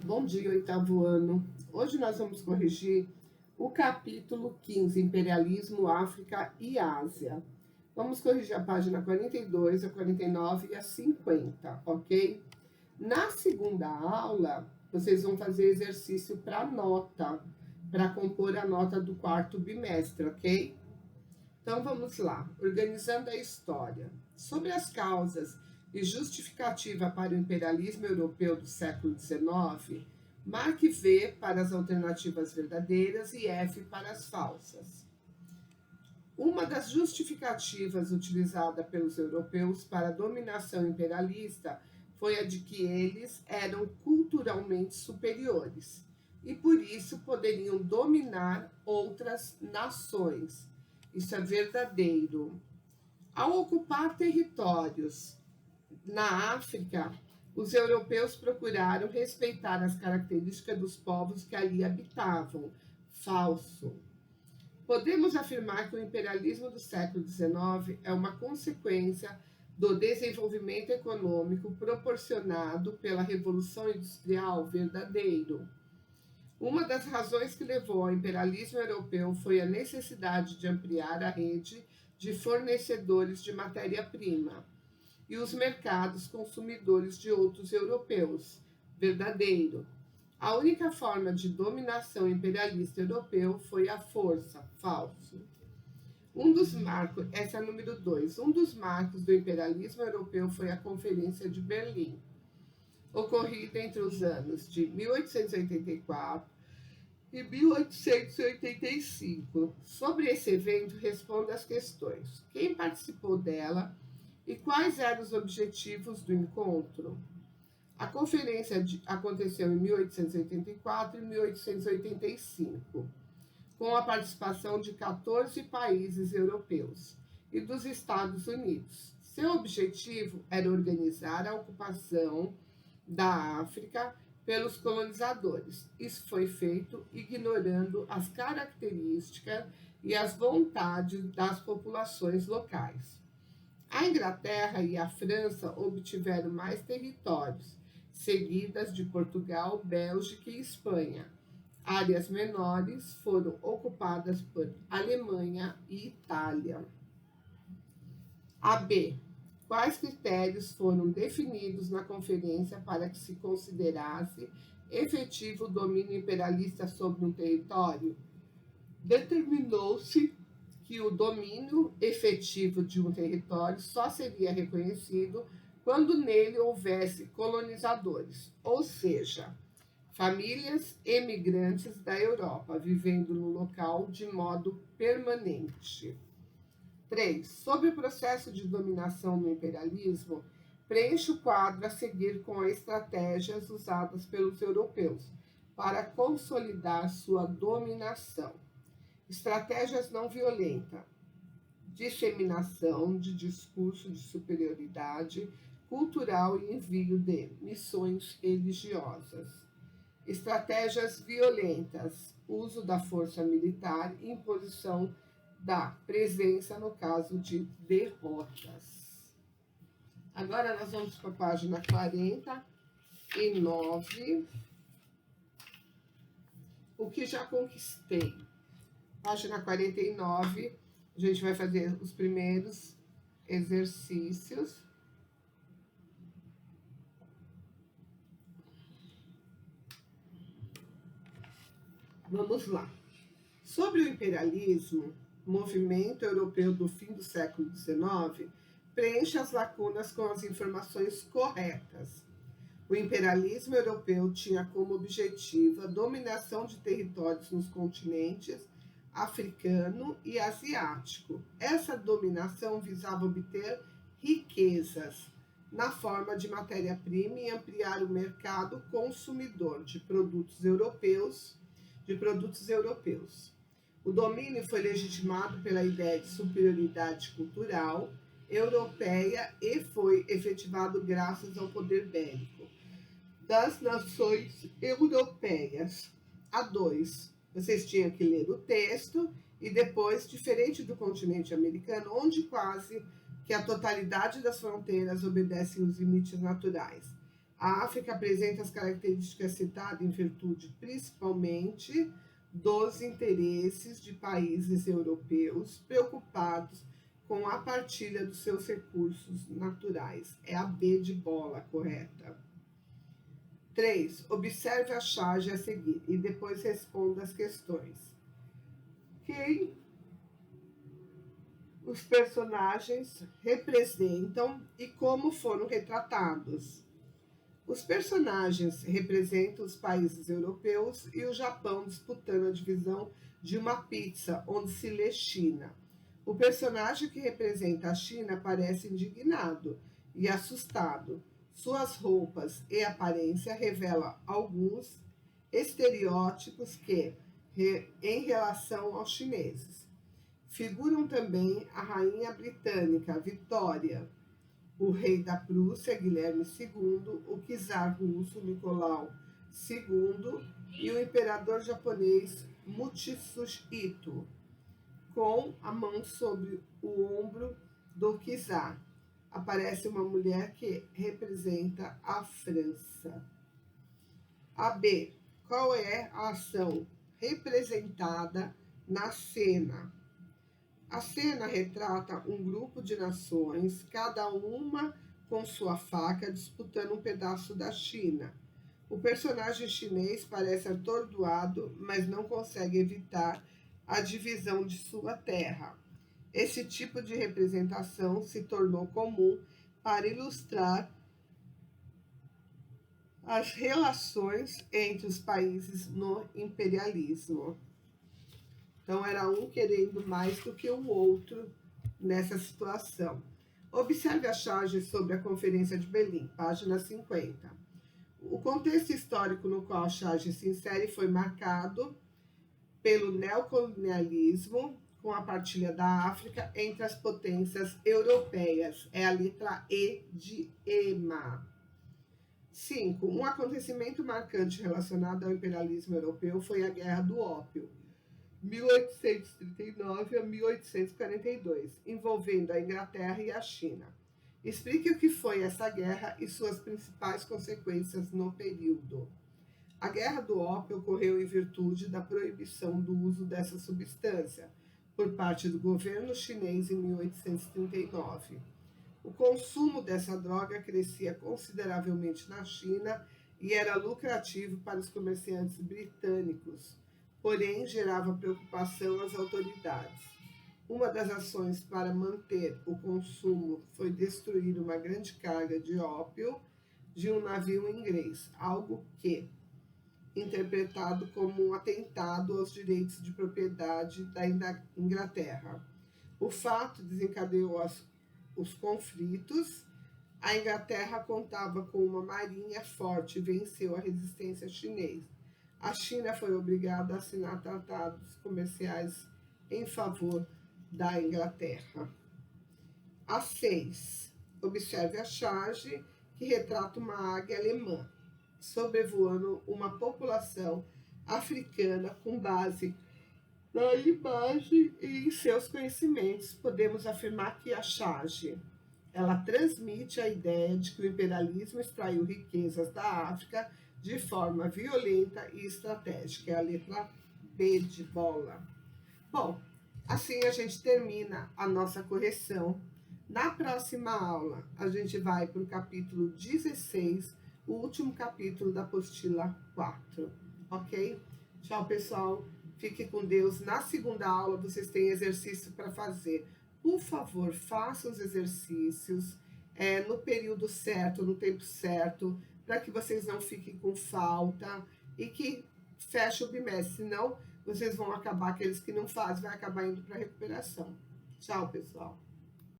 Bom dia, oitavo ano. Hoje nós vamos corrigir o capítulo 15, Imperialismo, África e Ásia. Vamos corrigir a página 42, a 49 e a 50, ok? Na segunda aula, vocês vão fazer exercício para nota, para compor a nota do quarto bimestre, ok? Então vamos lá, organizando a história. Sobre as causas e justificativa para o imperialismo europeu do século XIX, marque V para as alternativas verdadeiras e F para as falsas. Uma das justificativas utilizada pelos europeus para a dominação imperialista foi a de que eles eram culturalmente superiores e por isso poderiam dominar outras nações. Isso é verdadeiro. Ao ocupar territórios na África, os europeus procuraram respeitar as características dos povos que ali habitavam. Falso. Podemos afirmar que o imperialismo do século XIX é uma consequência do desenvolvimento econômico proporcionado pela Revolução Industrial. Verdadeiro. Uma das razões que levou ao imperialismo europeu foi a necessidade de ampliar a rede de fornecedores de matéria-prima e os mercados consumidores de outros europeus. Verdadeiro. A única forma de dominação imperialista europeu foi a força. Falso. Essa é a número 2. Um dos marcos do imperialismo europeu foi a Conferência de Berlim, ocorrida entre os anos de 1884 e 1885. Sobre esse evento, responda as questões: quem participou dela e quais eram os objetivos do encontro? A conferência aconteceu em 1884 e 1885, com a participação de 14 países europeus e dos Estados Unidos. Seu objetivo era organizar a ocupação da África pelos colonizadores. Isso foi feito ignorando as características e as vontades das populações locais. A Inglaterra e a França obtiveram mais territórios, seguidas de Portugal, Bélgica e Espanha. Áreas menores foram ocupadas por Alemanha e Itália. AB. Quais critérios foram definidos na conferência para que se considerasse efetivo o domínio imperialista sobre um território? Determinou-se que o domínio efetivo de um território só seria reconhecido quando nele houvesse colonizadores, ou seja, famílias emigrantes da Europa vivendo no local de modo permanente. 3. Sobre o processo de dominação no imperialismo, preencha o quadro a seguir com as estratégias usadas pelos europeus para consolidar sua dominação. Estratégias não violentas: disseminação de discurso de superioridade cultural e envio de missões religiosas. Estratégias violentas: uso da força militar e imposição da presença no caso de derrotas. Agora nós vamos para a página 49. O que já conquistei. Página 49, a gente vai fazer os primeiros exercícios. Vamos lá. Sobre o imperialismo, movimento europeu do fim do século XIX, preenche as lacunas com as informações corretas. O imperialismo europeu tinha como objetivo a dominação de territórios nos continentes africano e asiático. Essa dominação visava obter riquezas na forma de matéria-prima e ampliar o mercado consumidor de produtos europeus. O domínio foi legitimado pela ideia de superioridade cultural europeia e foi efetivado graças ao poder bélico das nações europeias. A2. Vocês tinham que ler o texto e depois, diferente do continente americano, onde quase que a totalidade das fronteiras obedecem os limites naturais. A África apresenta as características citadas em virtude, principalmente, dos interesses de países europeus preocupados com a partilha dos seus recursos naturais. É a B de bola correta. 3. Observe a charge a seguir e depois responda as questões. Quem os personagens representam e como foram retratados? Os personagens representam os países europeus e o Japão disputando a divisão de uma pizza, onde se lê China. O personagem que representa a China parece indignado e assustado. Suas roupas e aparência revelam alguns estereótipos que, em relação aos chineses, figuram também a rainha britânica Vitória, o rei da Prússia, Guilherme II, o czar russo, Nicolau II, e o imperador japonês, Mutsuhito, com a mão sobre o ombro do czar. Aparece uma mulher que representa a França. A B. Qual é a ação representada na cena? A cena retrata um grupo de nações, cada uma com sua faca, disputando um pedaço da China. O personagem chinês parece atordoado, mas não consegue evitar a divisão de sua terra. Esse tipo de representação se tornou comum para ilustrar as relações entre os países no imperialismo. Então, era um querendo mais do que o outro nessa situação. Observe a charge sobre a Conferência de Berlim, página 50. O contexto histórico no qual a charge se insere foi marcado pelo neocolonialismo, com a partilha da África entre as potências europeias. É a letra E de EMA. 5. Um acontecimento marcante relacionado ao imperialismo europeu foi a Guerra do Ópio, 1839 a 1842, envolvendo a Inglaterra e a China. Explique o que foi essa guerra e suas principais consequências no período. A Guerra do Ópio ocorreu em virtude da proibição do uso dessa substância por parte do governo chinês em 1839. O consumo dessa droga crescia consideravelmente na China e era lucrativo para os comerciantes britânicos, porém gerava preocupação às autoridades. Uma das ações para manter o consumo foi destruir uma grande carga de ópio de um navio inglês, algo que, interpretado como um atentado aos direitos de propriedade da Inglaterra. O fato desencadeou os conflitos. A Inglaterra contava com uma marinha forte e venceu a resistência chinesa. A China foi obrigada a assinar tratados comerciais em favor da Inglaterra. A 6. Observe a charge que retrata uma águia alemã sobrevoando uma população africana com base na imagem e em seus conhecimentos. Podemos afirmar que a charge ela transmite a ideia de que o imperialismo extraiu riquezas da África de forma violenta e estratégica. É a letra B de bola. Bom, assim a gente termina a nossa correção. Na próxima aula, a gente vai para o capítulo 16, o último capítulo da apostila 4, ok? Tchau, pessoal. Fique com Deus. Na segunda aula, vocês têm exercício para fazer. Por favor, façam os exercícios no período certo, no tempo certo, para que vocês não fiquem com falta e que feche o bimestre. Senão, vocês vão acabar, aqueles que não fazem, vai acabar indo para recuperação. Tchau, pessoal.